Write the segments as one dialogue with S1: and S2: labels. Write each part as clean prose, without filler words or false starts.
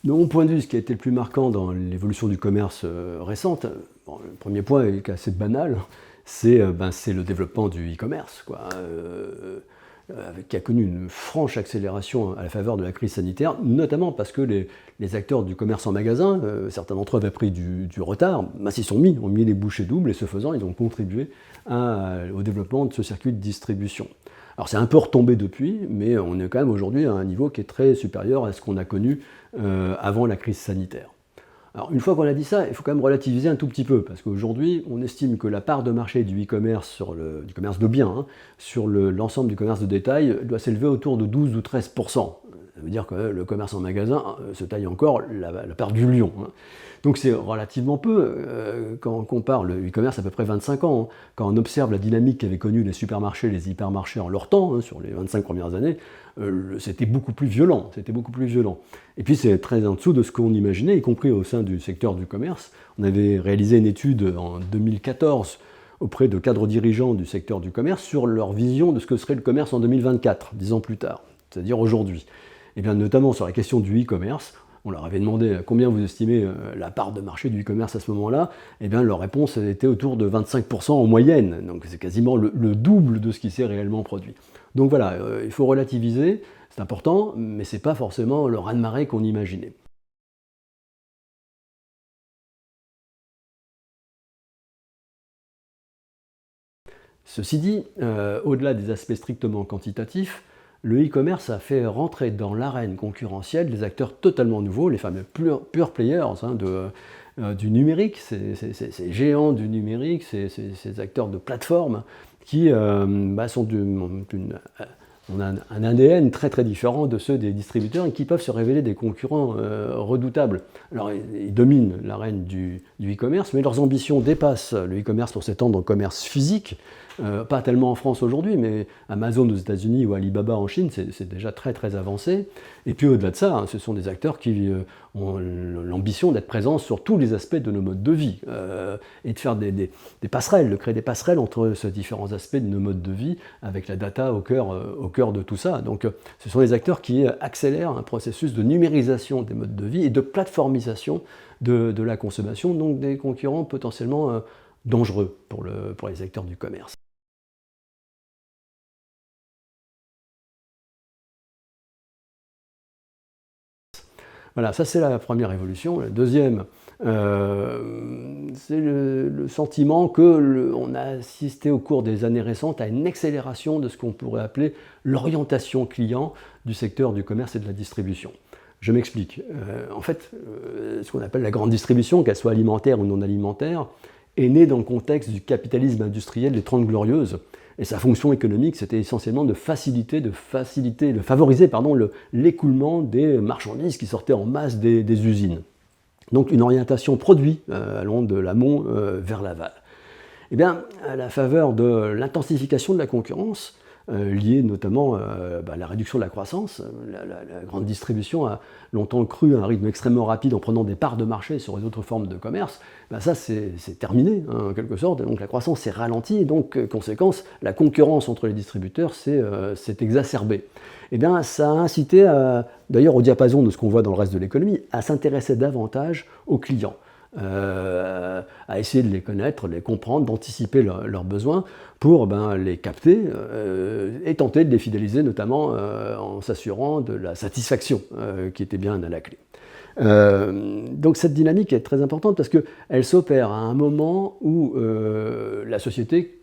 S1: De mon point de vue, ce qui a été le plus marquant dans l'évolution du commerce récente, bon, le premier point est assez banal, c'est le développement du e-commerce, quoi, qui a connu une franche accélération à la faveur de la crise sanitaire, notamment parce que les acteurs du commerce en magasin, certains d'entre eux avaient pris du retard, s'y sont mis, ont mis les bouchées doubles, et ce faisant, ils ont contribué au développement de ce circuit de distribution. Alors c'est un peu retombé depuis, mais on est quand même aujourd'hui à un niveau qui est très supérieur à ce qu'on a connu avant la crise sanitaire. Alors une fois qu'on a dit ça, il faut quand même relativiser un tout petit peu, parce qu'aujourd'hui, on estime que la part de marché du e-commerce, du commerce de biens, hein, sur l'ensemble du commerce de détail, doit s'élever autour de 12 ou 13%. Ça veut dire que le commerce en magasin se taille encore la part du lion, hein. Donc c'est relativement peu quand on compare le e-commerce à peu près 25 ans. Hein. Quand on observe la dynamique qu'avaient connue les supermarchés, les hypermarchés en leur temps, hein, sur les 25 premières années, c'était beaucoup plus violent. C'était beaucoup plus violent. Et puis c'est très en dessous de ce qu'on imaginait, y compris au sein du secteur du commerce. On avait réalisé une étude en 2014 auprès de cadres dirigeants du secteur du commerce sur leur vision de ce que serait le commerce en 2024, 10 ans plus tard, c'est-à-dire aujourd'hui. Et bien notamment sur la question du e-commerce, on leur avait demandé combien vous estimez la part de marché du e-commerce à ce moment-là, et bien leur réponse était autour de 25% en moyenne, donc c'est quasiment le double de ce qui s'est réellement produit. Donc voilà, il faut relativiser, c'est important, mais c'est pas forcément le raz-de-marée qu'on imaginait. Ceci dit, au-delà des aspects strictement quantitatifs, le e-commerce a fait rentrer dans l'arène concurrentielle des acteurs totalement nouveaux, les fameux pure players hein, du numérique, ces géants du numérique, ces acteurs de plateforme qui sont on a un ADN très très différent de ceux des distributeurs et qui peuvent se révéler des concurrents redoutables. Alors ils dominent l'arène du e-commerce, mais leurs ambitions dépassent le e-commerce pour s'étendre au commerce physique. Pas tellement en France aujourd'hui, mais Amazon aux États-Unis ou Alibaba en Chine, c'est déjà très très avancé. Et puis au-delà de ça, hein, ce sont des acteurs qui ont l'ambition d'être présents sur tous les aspects de nos modes de vie et de faire des passerelles, de créer des passerelles entre ces différents aspects de nos modes de vie avec la data au cœur de tout ça. Donc ce sont des acteurs qui accélèrent un processus de numérisation des modes de vie et de plateformisation de la consommation, donc des concurrents potentiellement dangereux pour les acteurs du commerce. Voilà, ça c'est la première évolution. La deuxième, c'est le sentiment qu'on a assisté au cours des années récentes à une accélération de ce qu'on pourrait appeler l'orientation client du secteur du commerce et de la distribution. Je m'explique. En fait, ce qu'on appelle la grande distribution, qu'elle soit alimentaire ou non alimentaire, est née dans le contexte du capitalisme industriel des Trente Glorieuses. Et sa fonction économique, c'était essentiellement de favoriser l'écoulement des marchandises qui sortaient en masse des usines. Donc une orientation produit allant de l'amont vers l'aval. Eh bien, à la faveur de l'intensification de la concurrence, liée notamment à la réduction de la croissance, la grande distribution a longtemps cru à un rythme extrêmement rapide en prenant des parts de marché sur les autres formes de commerce. Ça c'est terminé hein, en quelque sorte, et donc la croissance s'est ralentie, et donc conséquence, la concurrence entre les distributeurs s'est exacerbée. Eh bien, ça a incité, d'ailleurs au diapason de ce qu'on voit dans le reste de l'économie, à s'intéresser davantage aux clients. À essayer de les connaître, de les comprendre, d'anticiper leurs besoins pour les capter et tenter de les fidéliser, notamment en s'assurant de la satisfaction qui était bien à la clé. Donc cette dynamique est très importante parce qu'elle s'opère à un moment où la société,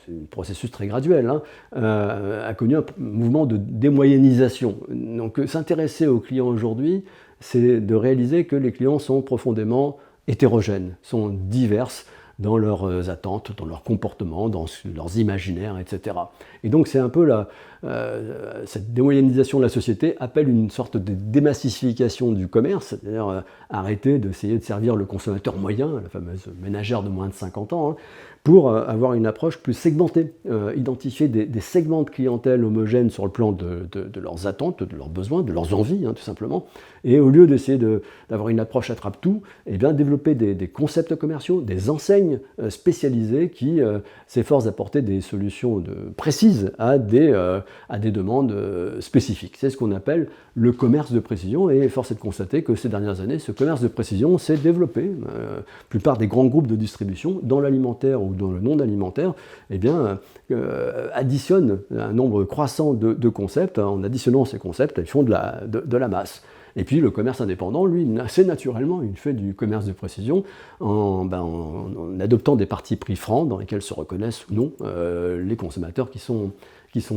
S1: c'est un processus très graduel, hein, a connu un mouvement de démoyennisation. Donc s'intéresser aux clients aujourd'hui, c'est de réaliser que les clients sont profondément hétérogènes, sont diverses dans leurs attentes, dans leurs comportements, dans leurs imaginaires, etc. Et donc c'est un peu cette démoyennisation de la société appelle une sorte de démassification du commerce, c'est-à-dire arrêter d'essayer de servir le consommateur moyen, la fameuse ménagère de moins de 50 ans, hein, pour avoir une approche plus segmentée, identifier des segments de clientèle homogènes sur le plan de leurs attentes, de leurs besoins, de leurs envies, tout simplement. Et au lieu d'essayer d'avoir une approche attrape-tout, eh bien, développer des concepts commerciaux, des enseignes spécialisées qui s'efforcent d'apporter des solutions précises à des demandes spécifiques. C'est ce qu'on appelle le commerce de précision, et force est de constater que ces dernières années, ce commerce de précision s'est développé. La plupart des grands groupes de distribution, dans l'alimentaire ou dans le non-alimentaire, eh bien, additionnent un nombre croissant de concepts. En additionnant ces concepts, ils font de la masse. Et puis le commerce indépendant, lui, assez naturellement, il fait du commerce de précision en adoptant des partis pris francs dans lesquels se reconnaissent ou non les consommateurs qui sont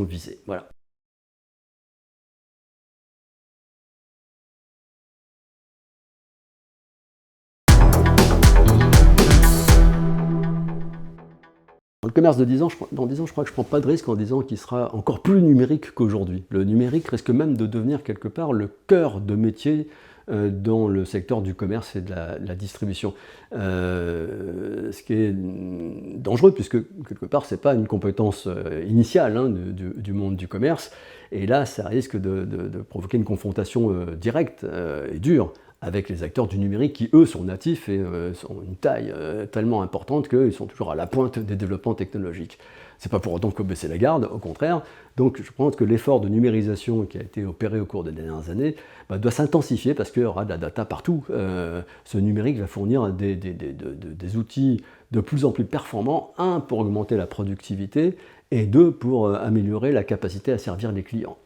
S1: visés. Voilà. Dans le commerce de 10 ans, dans 10 ans, je crois que je ne prends pas de risque en disant qu'il sera encore plus numérique qu'aujourd'hui. Le numérique risque même de devenir quelque part le cœur de métier dans le secteur du commerce et de la distribution. Ce qui est dangereux, puisque quelque part, ce n'est pas une compétence initiale du monde du commerce. Et là, ça risque de provoquer une confrontation directe et dure avec les acteurs du numérique qui, eux, sont natifs et sont une taille tellement importante qu'ils sont toujours à la pointe des développements technologiques. C'est pas pour autant qu'il faut baisser la garde, au contraire. Donc je pense que l'effort de numérisation qui a été opéré au cours des dernières années doit s'intensifier parce qu'il y aura de la data partout. Ce numérique va fournir des outils de plus en plus performants, un, pour augmenter la productivité, et deux, pour améliorer la capacité à servir les clients.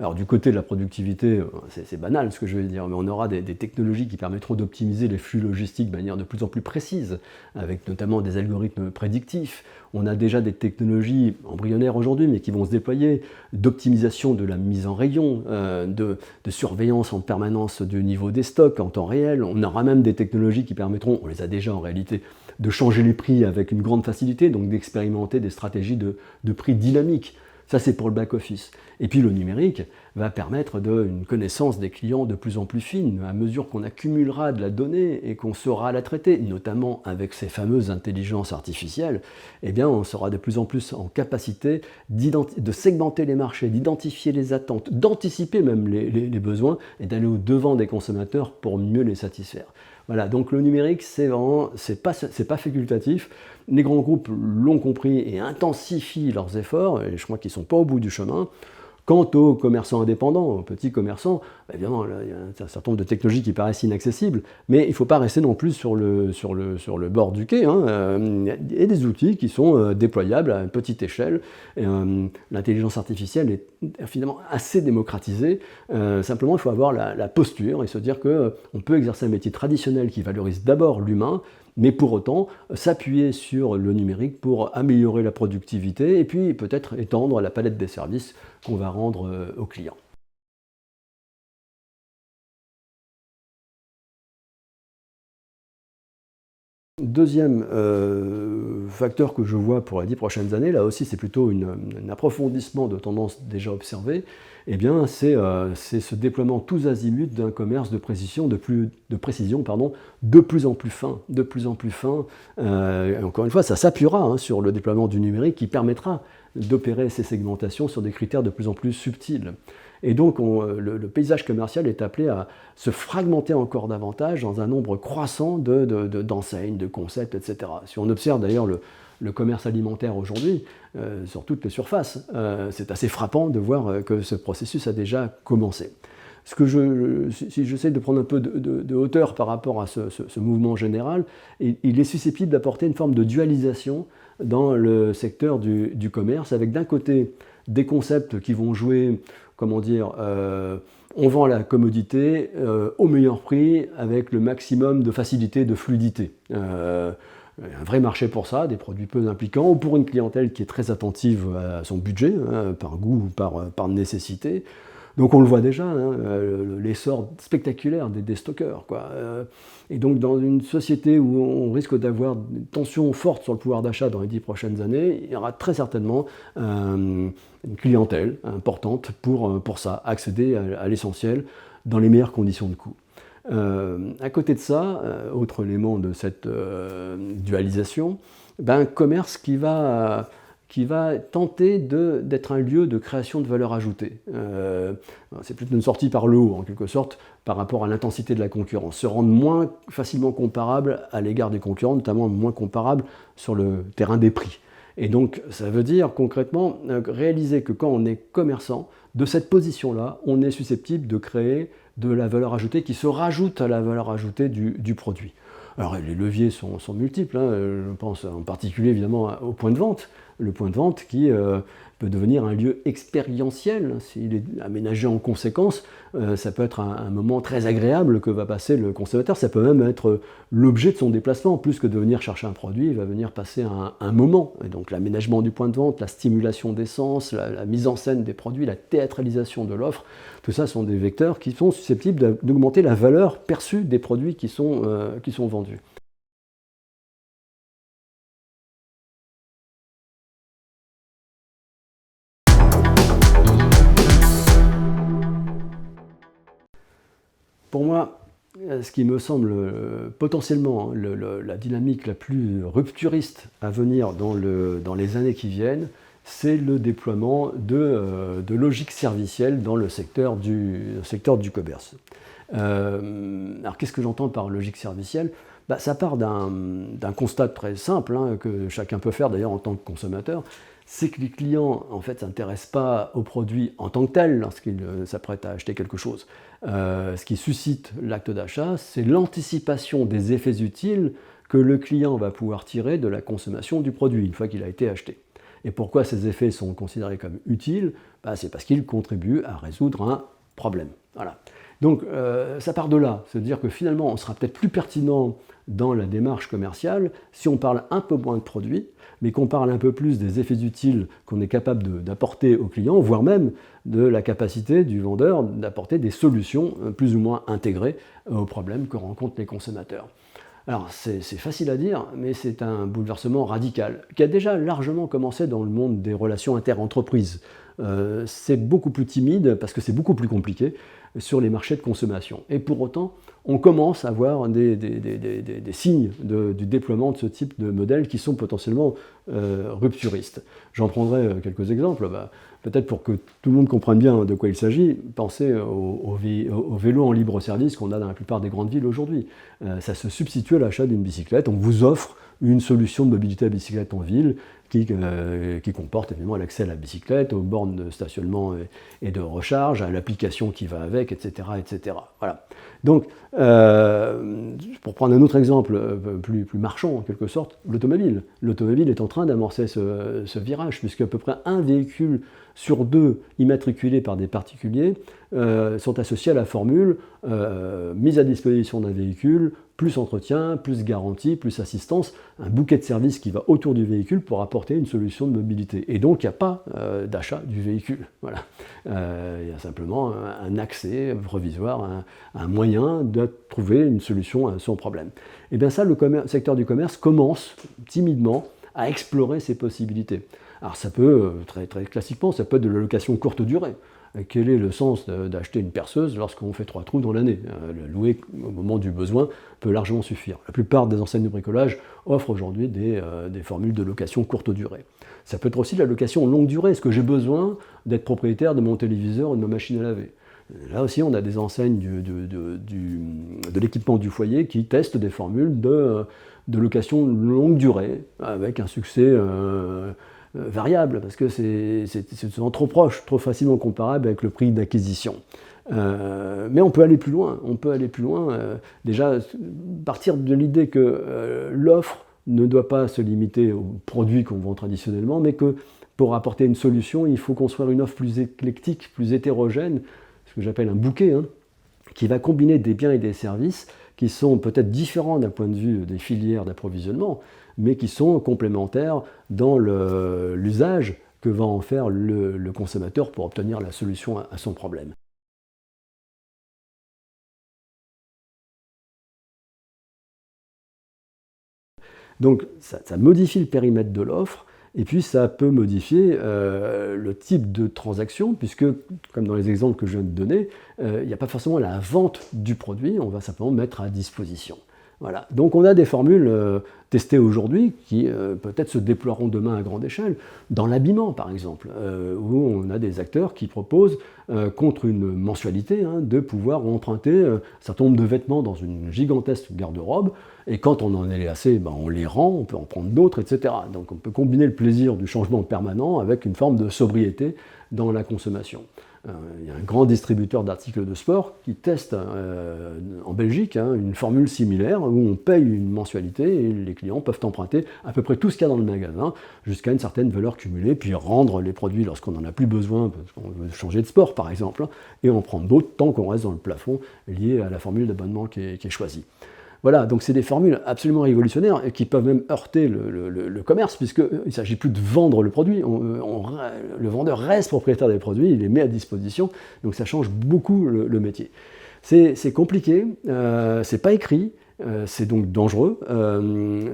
S1: Alors du côté de la productivité, c'est banal ce que je vais dire, mais on aura des technologies qui permettront d'optimiser les flux logistiques de manière de plus en plus précise, avec notamment des algorithmes prédictifs. On a déjà des technologies embryonnaires aujourd'hui, mais qui vont se déployer, d'optimisation de la mise en rayon, de surveillance en permanence du niveau des stocks en temps réel. On aura même des technologies qui permettront, on les a déjà en réalité, de changer les prix avec une grande facilité, donc d'expérimenter des stratégies de prix dynamiques. Ça, c'est pour le back-office. Et puis le numérique va permettre une connaissance des clients de plus en plus fine, à mesure qu'on accumulera de la donnée et qu'on saura la traiter, notamment avec ces fameuses intelligences artificielles, eh bien, on sera de plus en plus en capacité de segmenter les marchés, d'identifier les attentes, d'anticiper même les besoins et d'aller au-devant des consommateurs pour mieux les satisfaire. Voilà, donc le numérique, c'est pas facultatif. Les grands groupes l'ont compris et intensifient leurs efforts, et je crois qu'ils ne sont pas au bout du chemin. Quant aux commerçants indépendants, aux petits commerçants, évidemment, là, il y a un certain nombre de technologies qui paraissent inaccessibles, mais il ne faut pas rester non plus sur le bord du quai. Il y a des outils qui sont déployables à une petite échelle. L'intelligence artificielle est finalement assez démocratisée. Simplement, il faut avoir la posture et se dire qu'on peut exercer un métier traditionnel qui valorise d'abord l'humain, mais pour autant s'appuyer sur le numérique pour améliorer la productivité et puis peut-être étendre la palette des services qu'on va rendre aux clients. Deuxième facteur que je vois pour les 10 prochaines années, là aussi c'est plutôt un approfondissement de tendances déjà observées, eh bien c'est ce déploiement tous azimuts d'un commerce de précision, de plus en plus fin. Encore une fois, ça s'appuiera sur le déploiement du numérique qui permettra d'opérer ces segmentations sur des critères de plus en plus subtils. Et donc le paysage commercial est appelé à se fragmenter encore davantage dans un nombre croissant d'enseignes, de concepts, etc. Si on observe d'ailleurs le commerce alimentaire aujourd'hui, sur toutes les surfaces, c'est assez frappant de voir que ce processus a déjà commencé. Si j'essaie de prendre un peu de hauteur par rapport à ce mouvement général, il est susceptible d'apporter une forme de dualisation dans le secteur du commerce, avec d'un côté des concepts qui vont jouer, comment dire, on vend la commodité au meilleur prix avec le maximum de facilité, de fluidité. Un vrai marché pour ça, des produits peu impliquants, ou pour une clientèle qui est très attentive à son budget, par goût ou par nécessité. Donc on le voit déjà, l'essor spectaculaire des stockeurs, quoi. Et donc dans une société où on risque d'avoir une tension forte sur le pouvoir d'achat dans les 10 prochaines années, il y aura très certainement une clientèle importante pour ça, accéder à l'essentiel dans les meilleures conditions de coût. À côté de ça, autre élément de cette dualisation, un commerce qui va tenter d'être un lieu de création de valeur ajoutée. C'est plutôt une sortie par le haut, en quelque sorte, par rapport à l'intensité de la concurrence. Se rendre moins facilement comparable à l'égard des concurrents, notamment moins comparable sur le terrain des prix. Et donc, ça veut dire concrètement réaliser que quand on est commerçant, de cette position-là, on est susceptible de créer de la valeur ajoutée qui se rajoute à la valeur ajoutée du produit. Alors les leviers sont multiples, hein. Je pense en particulier évidemment au point de vente. Le point de vente qui peut devenir un lieu expérientiel, s'il est aménagé en conséquence, ça peut être un moment très agréable que va passer le consommateur, ça peut même être l'objet de son déplacement, plus que de venir chercher un produit, il va venir passer un moment. Et donc l'aménagement du point de vente, la stimulation des sens, la mise en scène des produits, la théâtralisation de l'offre, tout ça sont des vecteurs qui sont susceptibles d'augmenter la valeur perçue des produits qui sont vendus. Pour moi, ce qui me semble potentiellement la dynamique la plus rupturiste à venir dans les années qui viennent, c'est le déploiement de logiques servicielles dans le secteur du commerce. Alors qu'est-ce que j'entends par logique servicielle ? Ça part d'un constat très simple, hein, que chacun peut faire d'ailleurs en tant que consommateur, c'est que les clients en fait s'intéressent pas au produit en tant que tel lorsqu'ils s'apprêtent à acheter quelque chose. Ce qui suscite l'acte d'achat, c'est l'anticipation des effets utiles que le client va pouvoir tirer de la consommation du produit une fois qu'il a été acheté. Et pourquoi ces effets sont considérés comme utiles ? C'est parce qu'ils contribuent à résoudre un problème. Voilà. Donc ça part de là, c'est-à-dire que finalement on sera peut-être plus pertinent dans la démarche commerciale si on parle un peu moins de produits, mais qu'on parle un peu plus des effets utiles qu'on est capable d'apporter aux clients, voire même de la capacité du vendeur d'apporter des solutions plus ou moins intégrées aux problèmes que rencontrent les consommateurs. Alors c'est facile à dire, mais c'est un bouleversement radical, qui a déjà largement commencé dans le monde des relations inter-entreprises. C'est beaucoup plus timide, parce que c'est beaucoup plus compliqué, sur les marchés de consommation. Et pour autant, on commence à voir des signes du déploiement de ce type de modèles qui sont potentiellement rupturistes. J'en prendrai quelques exemples. Peut-être pour que tout le monde comprenne bien de quoi il s'agit, pensez au vélo en libre service qu'on a dans la plupart des grandes villes aujourd'hui. Ça se substitue à l'achat d'une bicyclette. On vous offre une solution de mobilité à bicyclette en ville qui comporte évidemment l'accès à la bicyclette, aux bornes de stationnement et de recharge, à l'application qui va avec, etc. etc. Voilà. Donc, pour prendre un autre exemple plus marchand en quelque sorte, l'automobile. L'automobile est en train d'amorcer ce virage, puisque à peu près un véhicule sur deux immatriculés par des particuliers sont associés à la formule mise à disposition d'un véhicule, plus entretien, plus garantie, plus assistance, un bouquet de services qui va autour du véhicule pour apporter une solution de mobilité. Et donc, il n'y a pas d'achat du véhicule. Voilà. Il y a simplement un accès provisoire, un moyen de trouver une solution à son problème. Et bien ça, le secteur du commerce commence timidement à explorer ces possibilités. Alors ça peut, très classiquement, ça peut être de la location courte durée. Quel est le sens d'acheter une perceuse lorsqu'on fait 3 trous dans l'année ? Le louer au moment du besoin peut largement suffire. La plupart des enseignes de bricolage offrent aujourd'hui des formules de location courte durée. Ça peut être aussi de la location longue durée. Est-ce que j'ai besoin d'être propriétaire de mon téléviseur ou de ma machine à laver ? Là aussi, on a des enseignes de l'équipement du foyer qui testent des formules de location longue durée, avec un succès variable, parce que c'est souvent trop proche, trop facilement comparable avec le prix d'acquisition. Mais on peut aller plus loin. Déjà, partir de l'idée que l'offre ne doit pas se limiter aux produits qu'on vend traditionnellement, mais que pour apporter une solution, il faut construire une offre plus éclectique, plus hétérogène, ce que j'appelle un bouquet, hein, qui va combiner des biens et des services qui sont peut-être différents d'un point de vue des filières d'approvisionnement, mais qui sont complémentaires dans l'usage que va en faire le consommateur pour obtenir la solution à son problème. Donc ça modifie le périmètre de l'offre, et puis ça peut modifier le type de transaction, puisque, comme dans les exemples que je viens de donner, il n'y a pas forcément la vente du produit, on va simplement mettre à disposition. Voilà. Donc on a des formules testées aujourd'hui qui peut-être se déploieront demain à grande échelle, dans l'habillement par exemple, où on a des acteurs qui proposent, contre une mensualité, de pouvoir emprunter un certain nombre de vêtements dans une gigantesque garde-robe, et quand on en est assez, on les rend, on peut en prendre d'autres, etc. Donc on peut combiner le plaisir du changement permanent avec une forme de sobriété dans la consommation. Il y a un grand distributeur d'articles de sport qui teste en Belgique une formule similaire où on paye une mensualité et les clients peuvent emprunter à peu près tout ce qu'il y a dans le magasin jusqu'à une certaine valeur cumulée, puis rendre les produits lorsqu'on n'en a plus besoin, parce qu'on veut changer de sport par exemple, et en prendre d'autres tant qu'on reste dans le plafond lié à la formule d'abonnement qui est choisie. Voilà, donc c'est des formules absolument révolutionnaires et qui peuvent même heurter le commerce, puisqu'il ne s'agit plus de vendre le produit, le vendeur reste propriétaire des produits, il les met à disposition, donc ça change beaucoup le métier. C'est compliqué, c'est pas écrit, c'est donc dangereux,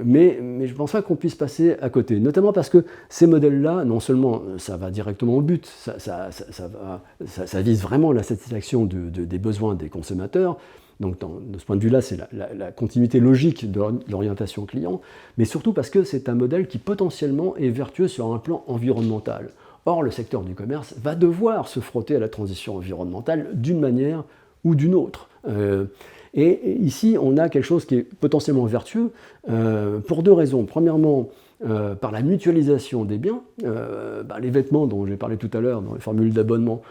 S1: mais je ne pense pas qu'on puisse passer à côté, notamment parce que ces modèles-là, non seulement ça va directement au but, ça vise vraiment la satisfaction des besoins des consommateurs. Donc de ce point de vue-là, c'est la continuité logique de l'orientation client, mais surtout parce que c'est un modèle qui potentiellement est vertueux sur un plan environnemental. Or, le secteur du commerce va devoir se frotter à la transition environnementale d'une manière ou d'une autre. Et ici, on a quelque chose qui est potentiellement vertueux pour deux raisons. Premièrement, par la mutualisation des biens, les vêtements dont j'ai parlé tout à l'heure dans les formules d'abonnement,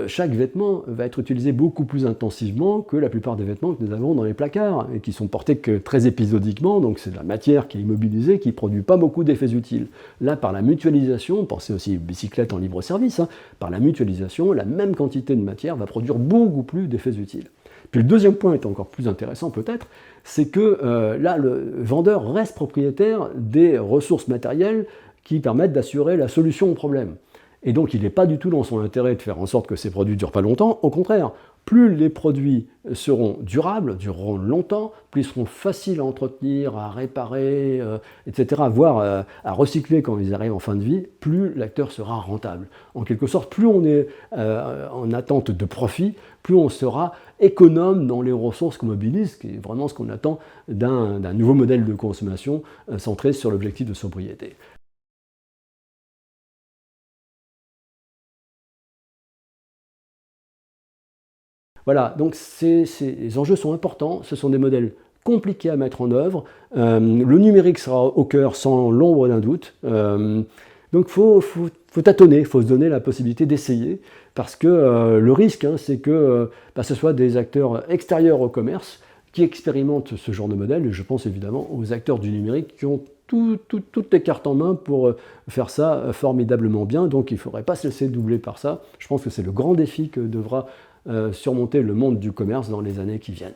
S1: chaque vêtement va être utilisé beaucoup plus intensivement que la plupart des vêtements que nous avons dans les placards et qui sont portés que très épisodiquement, donc c'est de la matière qui est immobilisée, qui ne produit pas beaucoup d'effets utiles. Là, par la mutualisation, pensez aussi aux bicyclettes en libre service, par la mutualisation, la même quantité de matière va produire beaucoup plus d'effets utiles. Puis le deuxième point est encore plus intéressant peut-être, c'est que là, le vendeur reste propriétaire des ressources matérielles qui permettent d'assurer la solution au problème. Et donc il n'est pas du tout dans son intérêt de faire en sorte que ces produits ne durent pas longtemps, au contraire, plus les produits seront durables, dureront longtemps, plus ils seront faciles à entretenir, à réparer, etc., voire à recycler quand ils arrivent en fin de vie, plus l'acteur sera rentable. En quelque sorte, plus on est en attente de profit, plus on sera économe dans les ressources qu'on mobilise, qui est vraiment ce qu'on attend d'un nouveau modèle de consommation centré sur l'objectif de sobriété. Voilà, donc les enjeux sont importants, ce sont des modèles compliqués à mettre en œuvre. Le numérique sera au cœur sans l'ombre d'un doute. Donc il faut tâtonner, il faut se donner la possibilité d'essayer, parce que le risque, c'est que ce soit des acteurs extérieurs au commerce qui expérimentent ce genre de modèle, et je pense évidemment aux acteurs du numérique qui ont toutes les cartes en main pour faire ça formidablement bien, donc il ne faudrait pas se laisser doubler par ça. Je pense que c'est le grand défi que devra surmonter le monde du commerce dans les années qui viennent.